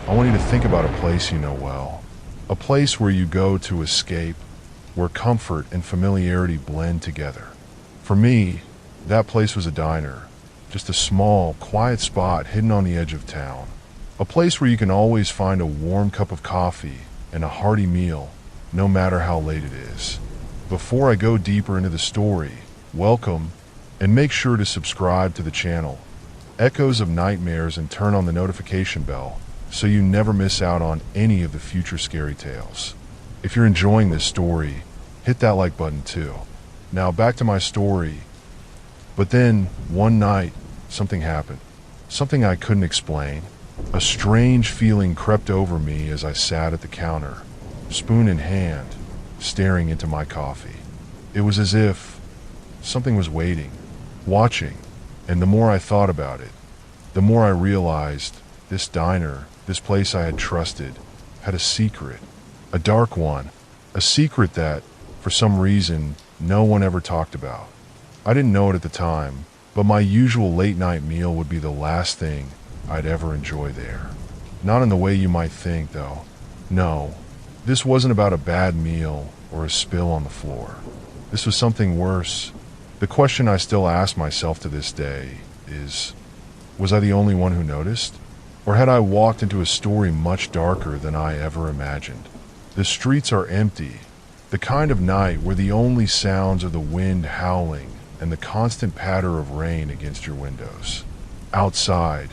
I want you to think about a place you know well. A place where you go to escape, where comfort and familiarity blend together. For me, that place was a diner, just a small, quiet spot hidden on the edge of town. A place where you can always find a warm cup of coffee and a hearty meal, no matter how late it is. Before I go deeper into the story, welcome, and make sure to subscribe to the channel, Echoes of Nightmares, and turn on the notification bell so you never miss out on any of the future scary tales. If you're enjoying this story, hit that like button too. Now back to my story. But then, one night, something happened. Something I couldn't explain. A strange feeling crept over me as I sat at the counter, spoon in hand, staring into my coffee. It was as if something was waiting, watching, and the more I thought about it, the more I realized this diner, this place I had trusted, had a secret, a dark one, a secret that, for some reason, no one ever talked about. I didn't know it at the time, but my usual late-night meal would be the last thing I'd ever enjoy there. Not in the way you might think, though. No, this wasn't about a bad meal or a spill on the floor. This was something worse. The question I still ask myself to this day is, was I the only one who noticed? Or had I walked into a story much darker than I ever imagined? The streets are empty, the kind of night where the only sounds are the wind howling and the constant patter of rain against your windows. Outside,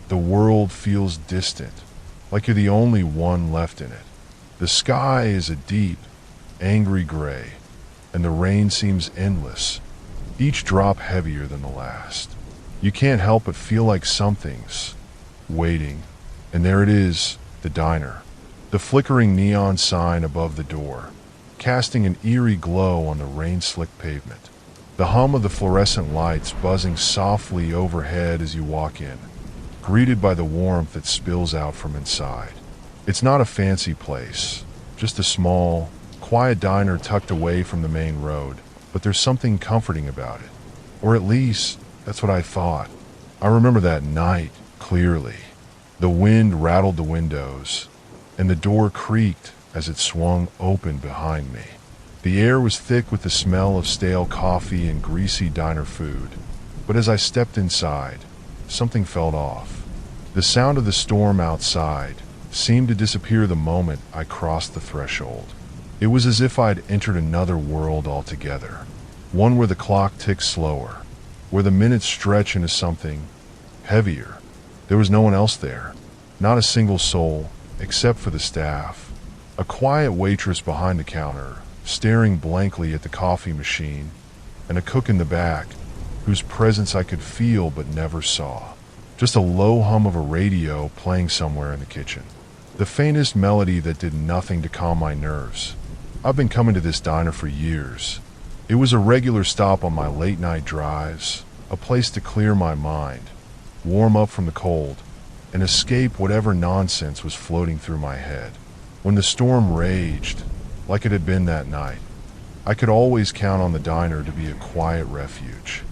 the world feels distant, like you're the only one left in it. The sky is a deep, angry gray, and the rain seems endless, each drop heavier than the last. You can't help but feel like something's waiting. And there it is, the diner. The flickering neon sign above the door, casting an eerie glow on the rain-slicked pavement. The hum of the fluorescent lights buzzing softly overhead as you walk in, greeted by the warmth that spills out from inside. It's not a fancy place, just a small, quiet diner tucked away from the main road, but there's something comforting about it. Or at least, that's what I thought. I remember that night clearly. The wind rattled the windows, and the door creaked as it swung open behind me. The air was thick with the smell of stale coffee and greasy diner food, but as I stepped inside, something felt off. The sound of the storm outside seemed to disappear the moment I crossed the threshold. It was as if I'd entered another world altogether, one where the clock ticks slower, where the minutes stretch into something heavier. There was no one else there, not a single soul, except for the staff. A quiet waitress behind the counter, staring blankly at the coffee machine, and a cook in the back, whose presence I could feel but never saw. Just a low hum of a radio playing somewhere in the kitchen. The faintest melody that did nothing to calm my nerves. I've been coming to this diner for years. It was a regular stop on my late-night drives, a place to clear my mind, warm up from the cold, and escape whatever nonsense was floating through my head. When the storm raged, like it had been that night, I could always count on the diner to be a quiet refuge,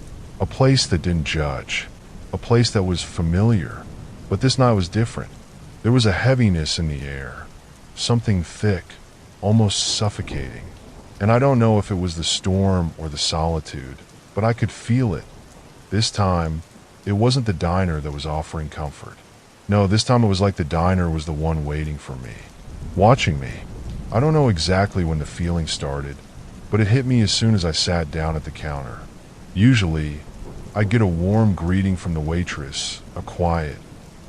a place that didn't judge, a place that was familiar. But this night was different. There was a heaviness in the air, something thick, almost suffocating. And I don't know if it was the storm or the solitude, but I could feel it. This time, it wasn't the diner that was offering comfort. No, this time it was like the diner was the one waiting for me, watching me. I don't know exactly when the feeling started, but it hit me as soon as I sat down at the counter. Usually, I'd get a warm greeting from the waitress, a quiet,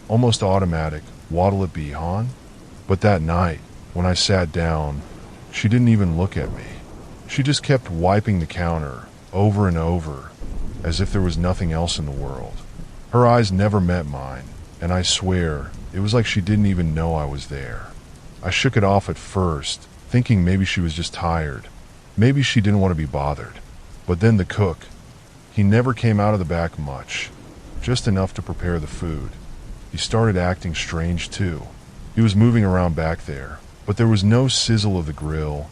almost automatic, "What'll it be, hon?" But that night, when I sat down, she didn't even look at me. She just kept wiping the counter over and over, as if there was nothing else in the world. Her eyes never met mine, and I swear, it was like she didn't even know I was there. I shook it off at first, thinking maybe she was just tired. Maybe she didn't want to be bothered. But then the cook, he never came out of the back much, just enough to prepare the food. He started acting strange too. He was moving around back there, but there was no sizzle of the grill,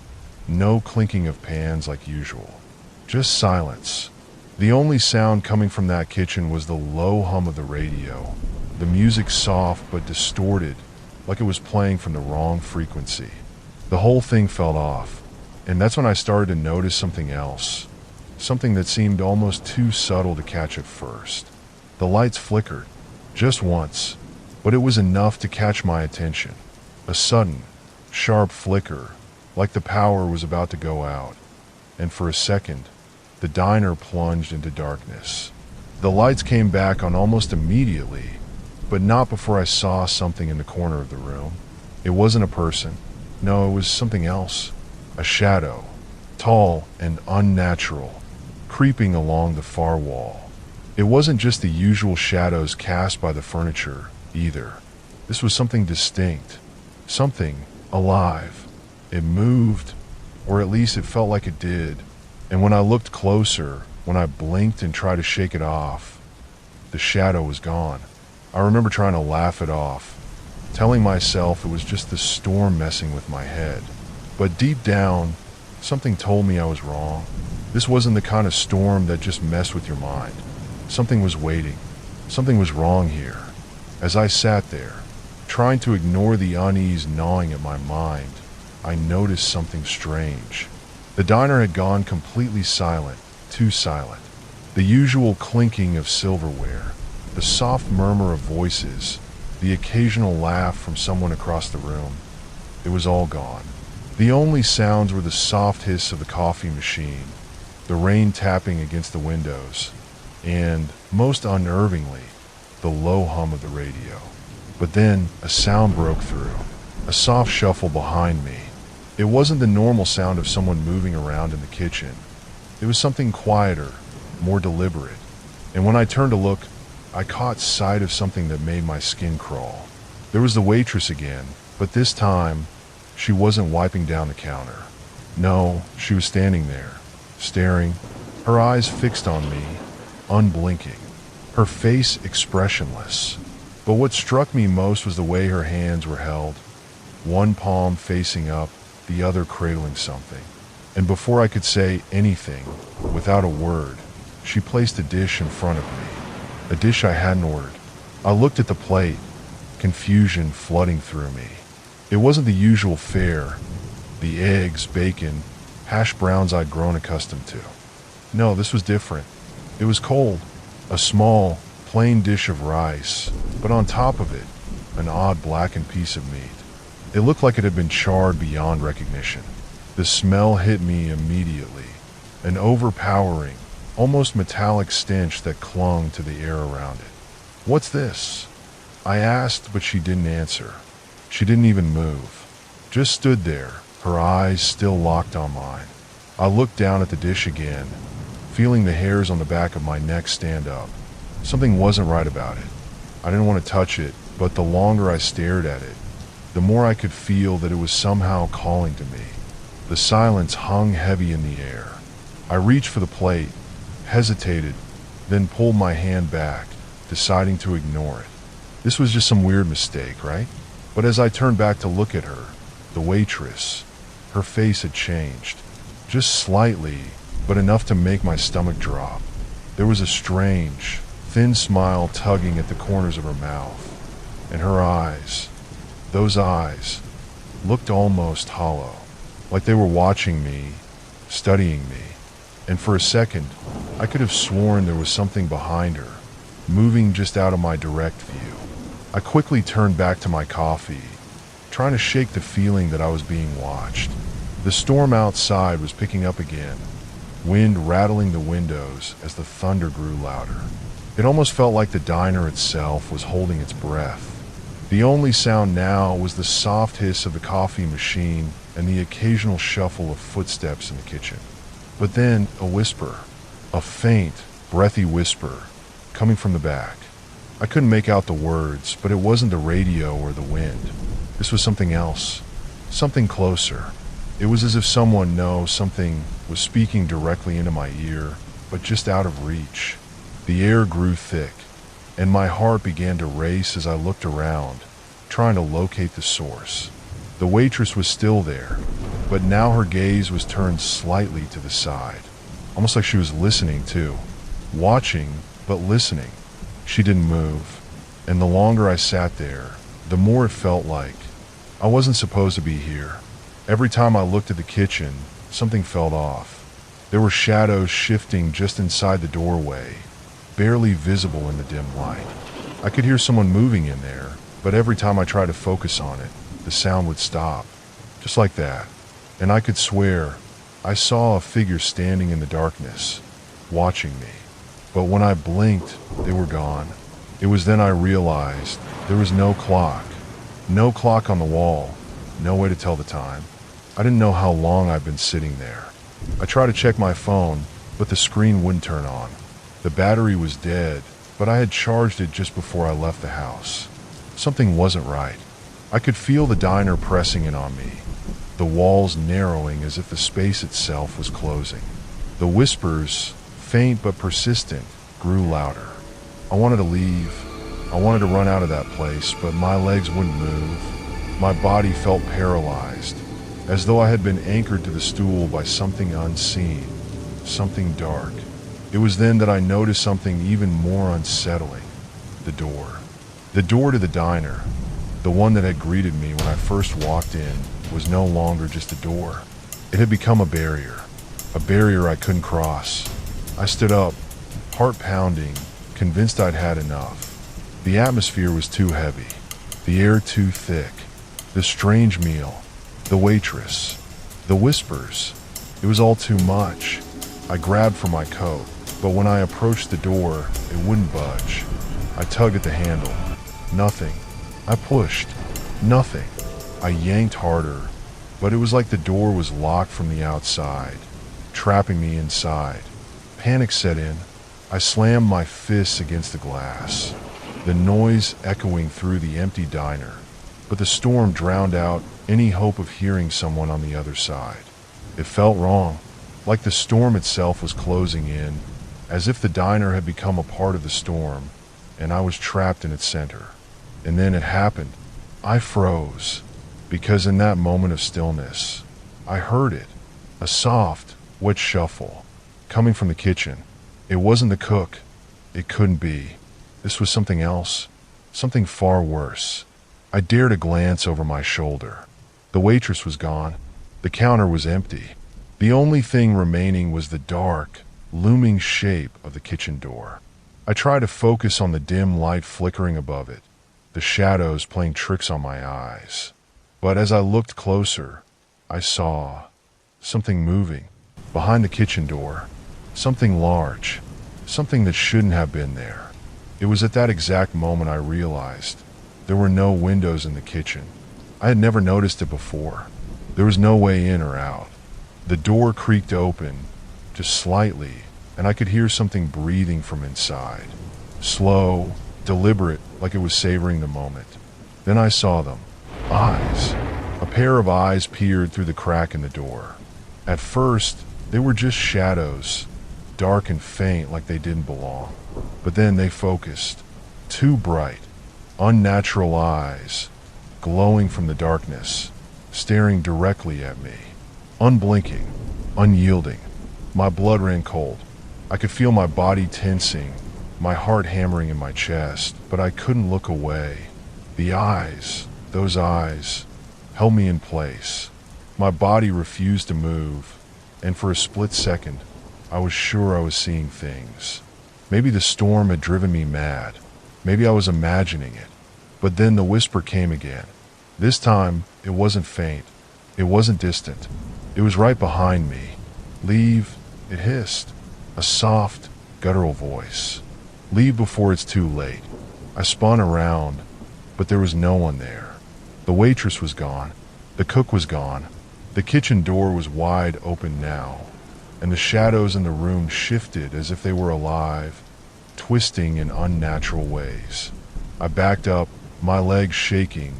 no clinking of pans like usual. Just silence. The only sound coming from that kitchen was the low hum of the radio, the music soft but distorted, like it was playing from the wrong frequency. The whole thing felt off, and that's when I started to notice something else, something that seemed almost too subtle to catch at first. The lights flickered, just once, but it was enough to catch my attention. A sudden, sharp flicker, like the power was about to go out, and for a second, the diner plunged into darkness. The lights came back on almost immediately, but not before I saw something in the corner of the room. It wasn't a person. No, it was something else. A shadow, tall and unnatural, creeping along the far wall. It wasn't just the usual shadows cast by the furniture, either. This was something distinct, something alive. It moved, or at least it felt like it did. And when I looked closer, when I blinked and tried to shake it off, the shadow was gone. I remember trying to laugh it off, telling myself it was just the storm messing with my head. But deep down, something told me I was wrong. This wasn't the kind of storm that just messed with your mind. Something was waiting. Something was wrong here. As I sat there, trying to ignore the unease gnawing at my mind, I noticed something strange. The diner had gone completely silent, too silent. The usual clinking of silverware, the soft murmur of voices, the occasional laugh from someone across the room. It was all gone. The only sounds were the soft hiss of the coffee machine, the rain tapping against the windows, and, most unnervingly, the low hum of the radio. But then a sound broke through, a soft shuffle behind me. It wasn't the normal sound of someone moving around in the kitchen. It was something quieter, more deliberate. And when I turned to look, I caught sight of something that made my skin crawl. There was the waitress again, but this time, she wasn't wiping down the counter. No, she was standing there, staring, her eyes fixed on me, unblinking, her face expressionless. But what struck me most was the way her hands were held, one palm facing up, the other cradling something. And before I could say anything, without a word, she placed a dish in front of me, a dish I hadn't ordered. I looked at the plate, confusion flooding through me. It wasn't the usual fare, the eggs, bacon, hash browns I'd grown accustomed to. No, this was different. It was cold, a small, plain dish of rice, but on top of it, an odd blackened piece of meat. It looked like it had been charred beyond recognition. The smell hit me immediately, an overpowering, almost metallic stench that clung to the air around it. "What's this?" I asked, but she didn't answer. She didn't even move, just stood there, her eyes still locked on mine. I looked down at the dish again, feeling the hairs on the back of my neck stand up. Something wasn't right about it. I didn't want to touch it, but the longer I stared at it, the more I could feel that it was somehow calling to me. The silence hung heavy in the air. I reached for the plate, hesitated, then pulled my hand back, deciding to ignore it. This was just some weird mistake, right? But as I turned back to look at her, the waitress, her face had changed. Just slightly, but enough to make my stomach drop. There was a strange, thin smile tugging at the corners of her mouth, and her eyes, those eyes, looked almost hollow, like they were watching me, studying me. And for a second, I could have sworn there was something behind her, moving just out of my direct view. I quickly turned back to my coffee, trying to shake the feeling that I was being watched. The storm outside was picking up again, wind rattling the windows as the thunder grew louder. It almost felt like the diner itself was holding its breath. The only sound now was the soft hiss of the coffee machine and the occasional shuffle of footsteps in the kitchen. But then a whisper, a faint, breathy whisper, coming from the back. I couldn't make out the words, but it wasn't the radio or the wind. This was something else, something closer. It was as if something was speaking directly into my ear, but just out of reach. The air grew thick, and my heart began to race as I looked around, trying to locate the source. The waitress was still there, but now her gaze was turned slightly to the side, almost like she was listening too. Watching, but listening. She didn't move, and the longer I sat there, the more it felt like I wasn't supposed to be here. Every time I looked at the kitchen, something felt off. There were shadows shifting just inside the doorway, barely visible in the dim light. I could hear someone moving in there, but every time I tried to focus on it, the sound would stop, just like that. And I could swear I saw a figure standing in the darkness, watching me. But when I blinked, they were gone. It was then I realized there was no clock on the wall, no way to tell the time. I didn't know how long I'd been sitting there. I tried to check my phone, but the screen wouldn't turn on. The battery was dead, but I had charged it just before I left the house. Something wasn't right. I could feel the diner pressing in on me, the walls narrowing as if the space itself was closing. The whispers, faint but persistent, grew louder. I wanted to leave. I wanted to run out of that place, but my legs wouldn't move. My body felt paralyzed, as though I had been anchored to the stool by something unseen, something dark. It was then that I noticed something even more unsettling. The door. The door to the diner, the one that had greeted me when I first walked in, was no longer just a door. It had become a barrier I couldn't cross. I stood up, heart pounding, convinced I'd had enough. The atmosphere was too heavy, the air too thick, the strange meal, the waitress, the whispers. It was all too much. I grabbed for my coat, but when I approached the door, it wouldn't budge. I tugged at the handle. Nothing. I pushed. Nothing. I yanked harder, but it was like the door was locked from the outside, trapping me inside. Panic set in. I slammed my fists against the glass, the noise echoing through the empty diner, but the storm drowned out any hope of hearing someone on the other side. It felt wrong, like the storm itself was closing in, as if the diner had become a part of the storm, and I was trapped in its center. And then it happened. I froze, because in that moment of stillness, I heard it, a soft, wet shuffle, coming from the kitchen. It wasn't the cook. It couldn't be. This was something else, something far worse. I dared a glance over my shoulder. The waitress was gone. The counter was empty. The only thing remaining was the dark, looming shape of the kitchen door. I tried to focus on the dim light flickering above it, the shadows playing tricks on my eyes. But as I looked closer, I saw something moving behind the kitchen door, something large, something that shouldn't have been there. It was at that exact moment I realized there were no windows in the kitchen. I had never noticed it before. There was no way in or out. The door creaked open, just slightly, and I could hear something breathing from inside. Slow, deliberate, like it was savoring the moment. Then I saw them. Eyes. A pair of eyes peered through the crack in the door. At first, they were just shadows, dark and faint like they didn't belong. But then they focused. Two bright, unnatural eyes, glowing from the darkness, staring directly at me. Unblinking, unyielding. My blood ran cold. I could feel my body tensing, my heart hammering in my chest, but I couldn't look away. The eyes, those eyes, held me in place. My body refused to move, and for a split second, I was sure I was seeing things. Maybe the storm had driven me mad. Maybe I was imagining it. But then the whisper came again. This time, it wasn't faint. It wasn't distant. It was right behind me. Leave, it hissed. A soft, guttural voice. Leave before it's too late. I spun around, but there was no one there. The waitress was gone. The cook was gone. The kitchen door was wide open now, and the shadows in the room shifted as if they were alive, twisting in unnatural ways. I backed up, my legs shaking,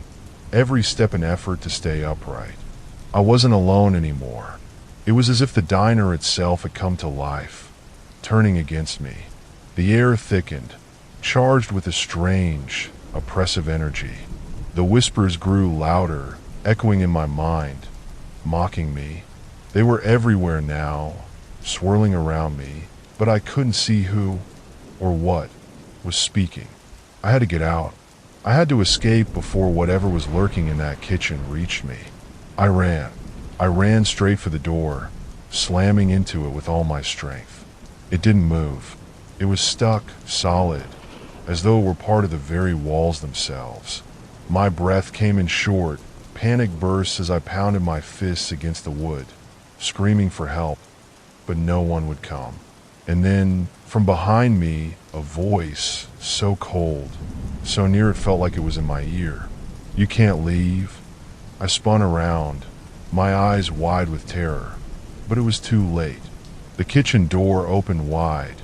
every step an effort to stay upright. I wasn't alone anymore. It was as if the diner itself had come to life, turning against me. The air thickened, charged with a strange, oppressive energy. The whispers grew louder, echoing in my mind, mocking me. They were everywhere now, swirling around me, but I couldn't see who or what was speaking. I had to get out. I had to escape before whatever was lurking in that kitchen reached me. I ran. I ran straight for the door, slamming into it with all my strength. It didn't move. It was stuck, solid, as though it were part of the very walls themselves. My breath came in short, panic bursts as I pounded my fists against the wood, screaming for help, but no one would come. And then, from behind me, a voice, so cold, so near it felt like it was in my ear. "You can't leave." I spun around, my eyes wide with terror, but it was too late. The kitchen door opened wide,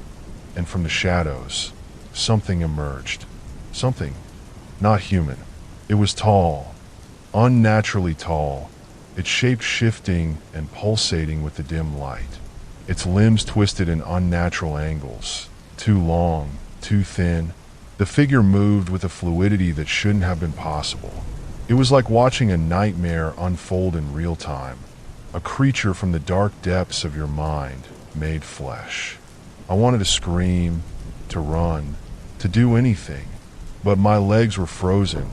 and from the shadows, something emerged. Something not human. It was tall, unnaturally tall, its shape shifting and pulsating with the dim light. Its limbs twisted in unnatural angles, too long, too thin. The figure moved with a fluidity that shouldn't have been possible. It was like watching a nightmare unfold in real time, a creature from the dark depths of your mind made flesh. I wanted to scream, to run, to do anything, but my legs were frozen,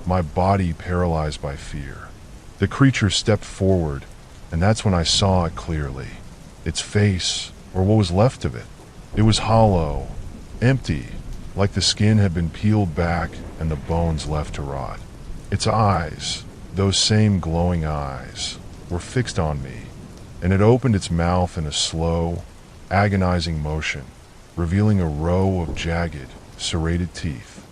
my body paralyzed by fear. The creature stepped forward, and that's when I saw it clearly. Its face, or what was left of it. It was hollow, empty, like the skin had been peeled back and the bones left to rot. Its eyes, those same glowing eyes, were fixed on me, and it opened its mouth in a slow, agonizing motion, revealing a row of jagged, serrated teeth.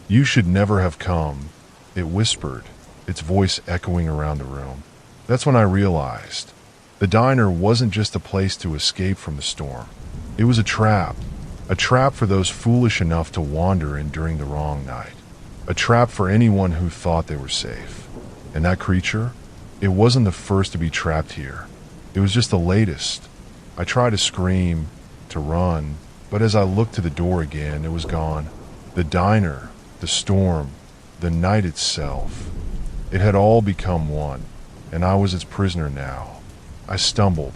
"You should never have come," it whispered, its voice echoing around the room. That's when I realized the diner wasn't just a place to escape from the storm. It was a trap for those foolish enough to wander in during the wrong night, a trap for anyone who thought they were safe. And that creature, it wasn't the first to be trapped here. It was just the latest. I tried to scream, to run, but as I looked to the door again, it was gone. The diner, the storm, the night itself, it had all become one, and I was its prisoner now. I stumbled,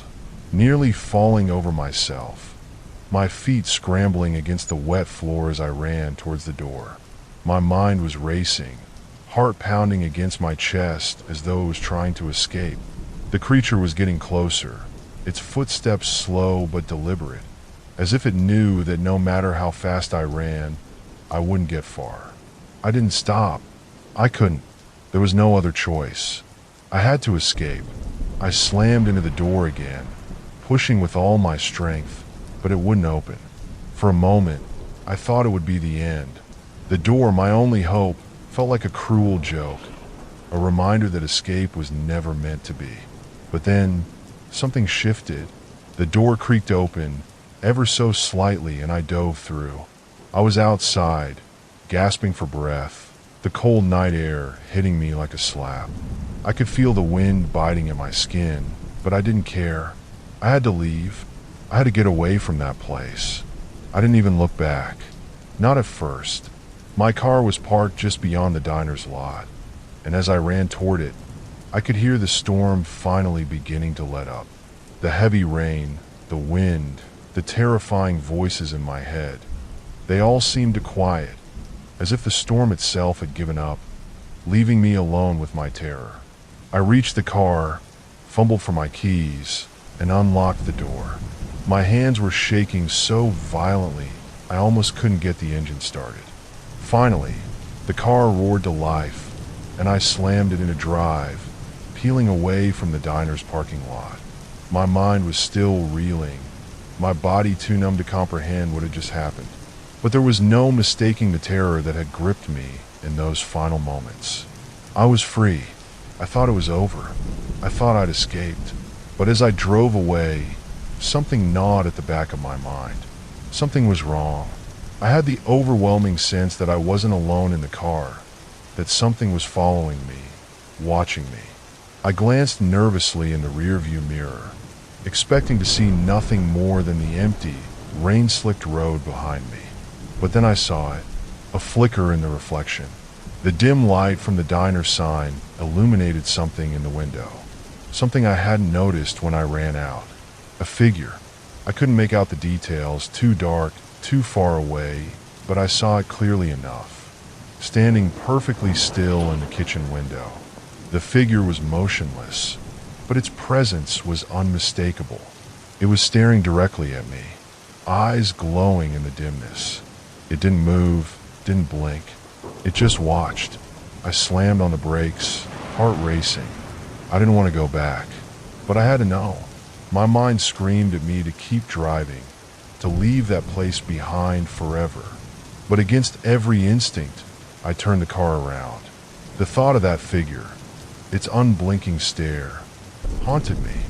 nearly falling over myself, my feet scrambling against the wet floor as I ran towards the door. My mind was racing, heart pounding against my chest as though it was trying to escape. The creature was getting closer, its footsteps slow but deliberate, as if it knew that no matter how fast I ran, I wouldn't get far. I didn't stop. I couldn't. There was no other choice. I had to escape. I slammed into the door again, pushing with all my strength, but it wouldn't open. For a moment, I thought it would be the end. The door, my only hope, felt like a cruel joke, a reminder that escape was never meant to be. But then, something shifted. The door creaked open, ever so slightly, and I dove through. I was outside, gasping for breath, the cold night air hitting me like a slap. I could feel the wind biting at my skin, but I didn't care. I had to leave. I had to get away from that place. I didn't even look back. Not at first. My car was parked just beyond the diner's lot, and as I ran toward it, I could hear the storm finally beginning to let up. The heavy rain, the wind, the terrifying voices in my head, they all seemed to quiet, as if the storm itself had given up, leaving me alone with my terror. I reached the car, fumbled for my keys, and unlocked the door. My hands were shaking so violently, I almost couldn't get the engine started. Finally, the car roared to life, and I slammed it in a drive, peeling away from the diner's parking lot. My mind was still reeling, my body too numb to comprehend what had just happened. But there was no mistaking the terror that had gripped me in those final moments. I was free. I thought it was over. I thought I'd escaped. But as I drove away, something gnawed at the back of my mind. Something was wrong. I had the overwhelming sense that I wasn't alone in the car, that something was following me, watching me. I glanced nervously in the rearview mirror, expecting to see nothing more than the empty, rain-slicked road behind me. But then I saw it, a flicker in the reflection. The dim light from the diner sign illuminated something in the window, something I hadn't noticed when I ran out. A figure. I couldn't make out the details, too dark, too far away, but I saw it clearly enough. standing perfectly still in the kitchen window. The figure was motionless, but its presence was unmistakable. It was staring directly at me, eyes glowing in the dimness. It didn't move, didn't blink. It just watched. I slammed on the brakes, heart racing. I didn't want to go back, but I had to know. My mind screamed at me to keep driving, to leave that place behind forever. But against every instinct, I turned the car around. The thought of that figure, its unblinking stare, haunted me.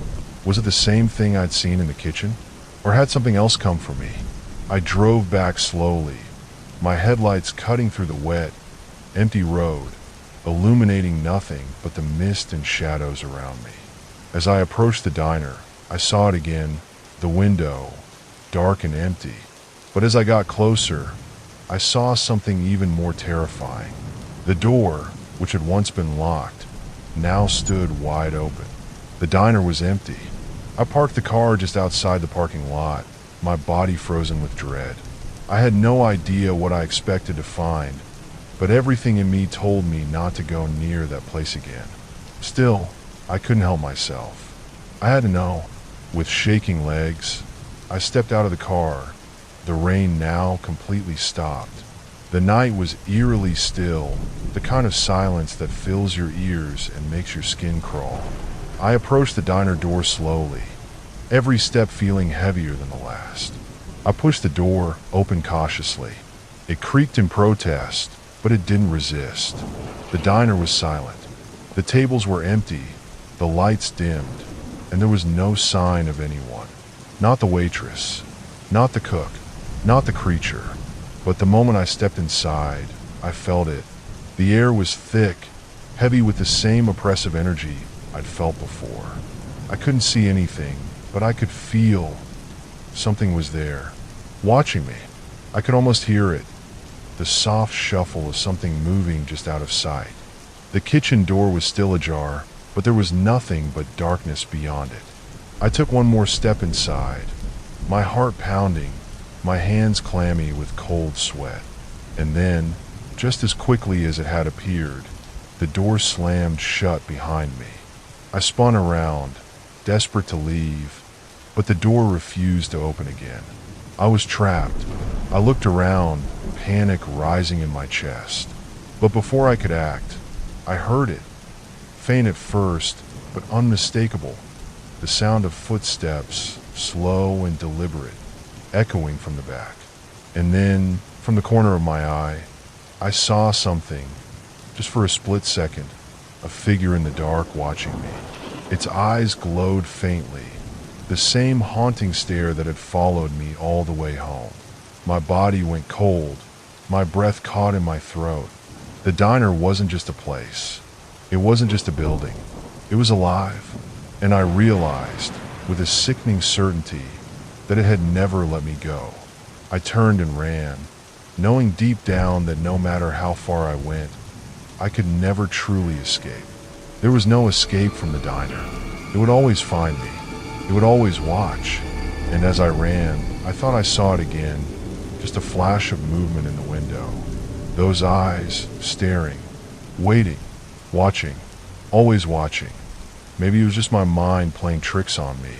Was it the same thing I'd seen in the kitchen? Or had something else come for me? I drove back slowly, my headlights cutting through the wet, empty road, illuminating nothing but the mist and shadows around me. As I approached the diner, I saw it again, the window, dark and empty. But as I got closer, I saw something even more terrifying. The door, which had once been locked, now stood wide open. The diner was empty. I parked the car just outside the parking lot, my body frozen with dread. I had no idea what I expected to find, but everything in me told me not to go near that place again. Still, I couldn't help myself. I had to know. With shaking legs, I stepped out of the car. The rain now completely stopped. The night was eerily still, the kind of silence that fills your ears and makes your skin crawl. I approached the diner door slowly, every step feeling heavier than the last. I pushed the door open cautiously. It creaked in protest, but it didn't resist. The diner was silent. The tables were empty, the lights dimmed, and there was no sign of anyone. Not the waitress, not the cook, not the creature. But the moment I stepped inside, I felt it. The air was thick, heavy with the same oppressive energy I'd felt before. I couldn't see anything, but I could feel something was there, watching me. I could almost hear it, the soft shuffle of something moving just out of sight. The kitchen door was still ajar, but there was nothing but darkness beyond it. I took one more step inside, my heart pounding, my hands clammy with cold sweat. And then, just as quickly as it had appeared, the door slammed shut behind me. I spun around, desperate to leave, but the door refused to open again. I was trapped. I looked around, panic rising in my chest. But before I could act, I heard it. Faint at first, but unmistakable. The sound of footsteps, slow and deliberate, echoing from the back. And then, from the corner of my eye, I saw something, just for a split second, a figure in the dark watching me. Its eyes glowed faintly, the same haunting stare that had followed me all the way home. My body went cold, my breath caught in my throat. The diner wasn't just a place. It wasn't just a building. It was alive. And I realized, with a sickening certainty, that it had never let me go. I turned and ran, knowing deep down that no matter how far I went, I could never truly escape. There was no escape from the diner. It would always find me. It would always watch. And as I ran, I thought I saw it again, just a flash of movement in the window. Those eyes, staring, waiting, watching, always watching. Maybe it was just my mind playing tricks on me.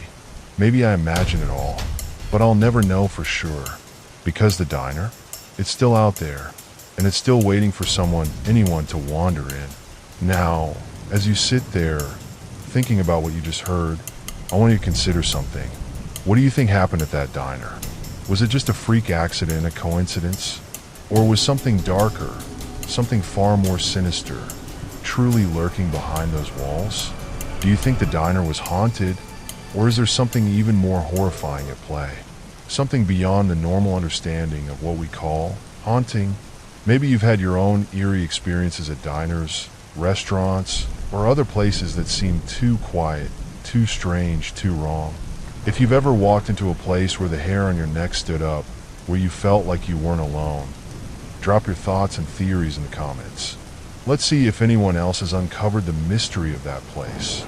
Maybe I imagined it all, but I'll never know for sure. Because the diner, it's still out there, and it's still waiting for anyone to wander in. Now, as you sit there, thinking about what you just heard, I want you to consider something. What do you think happened at that diner? Was it just a freak accident, a coincidence? Or was something darker, something far more sinister, truly lurking behind those walls? Do you think the diner was haunted, or is there something even more horrifying at play? Something beyond the normal understanding of what we call haunting? Maybe you've had your own eerie experiences at diners, restaurants, or other places that seem too quiet, too strange, too wrong. If you've ever walked into a place where the hair on your neck stood up, where you felt like you weren't alone, drop your thoughts and theories in the comments. Let's see if anyone else has uncovered the mystery of that place,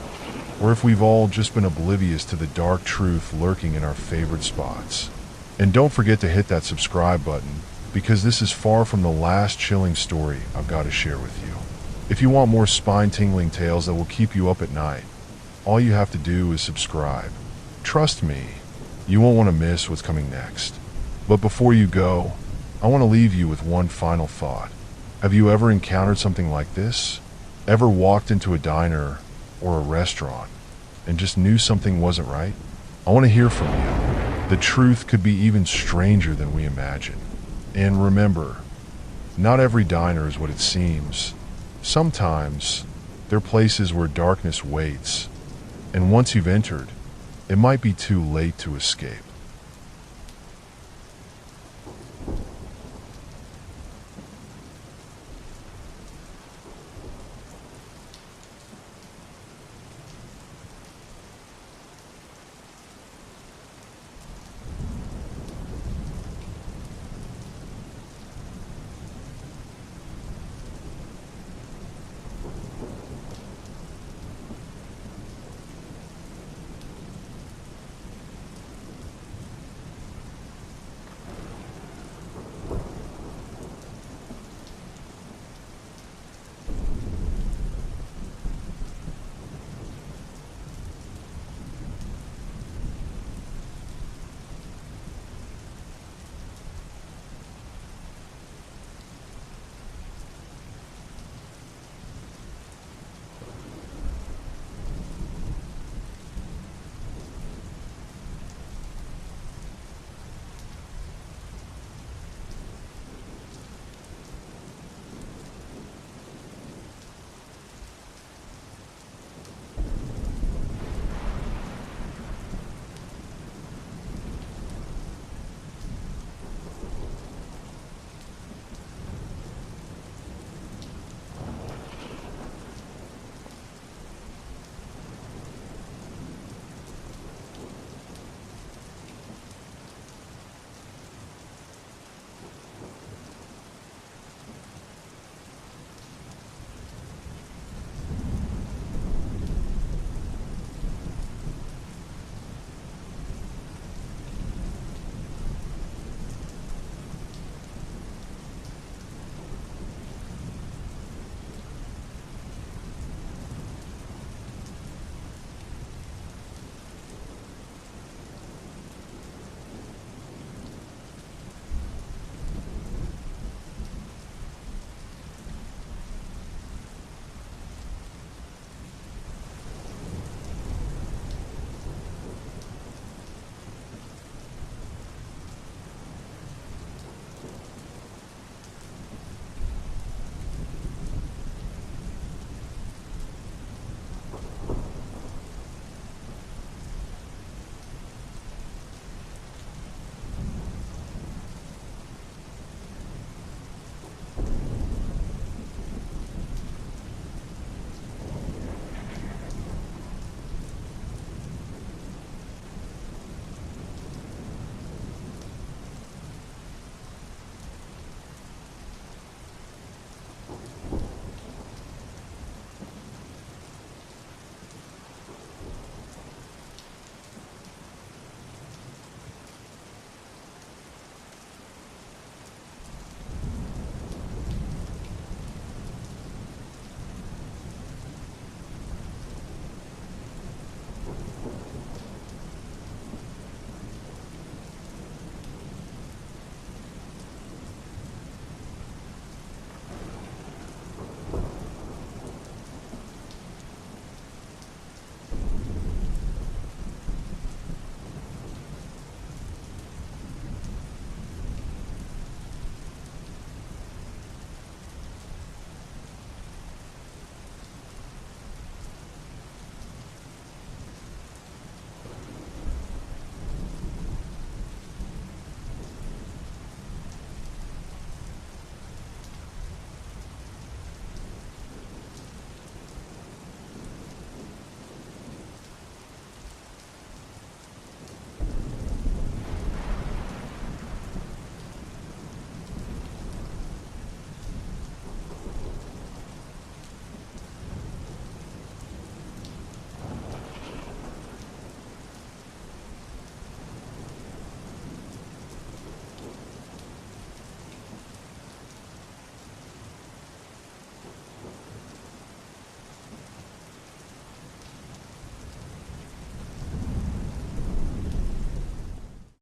or if we've all just been oblivious to the dark truth lurking in our favorite spots. And don't forget to hit that subscribe button because this is far from the last chilling story I've got to share with you. If you want more spine-tingling tales that will keep you up at night, all you have to do is subscribe. Trust me, you won't want to miss what's coming next. But before you go, I want to leave you with one final thought. Have you ever encountered something like this? Ever walked into a diner or a restaurant and just knew something wasn't right? I want to hear from you. The truth could be even stranger than we imagine. And remember, not every diner is what it seems. Sometimes they're places where darkness waits, and once you've entered, it might be too late to escape.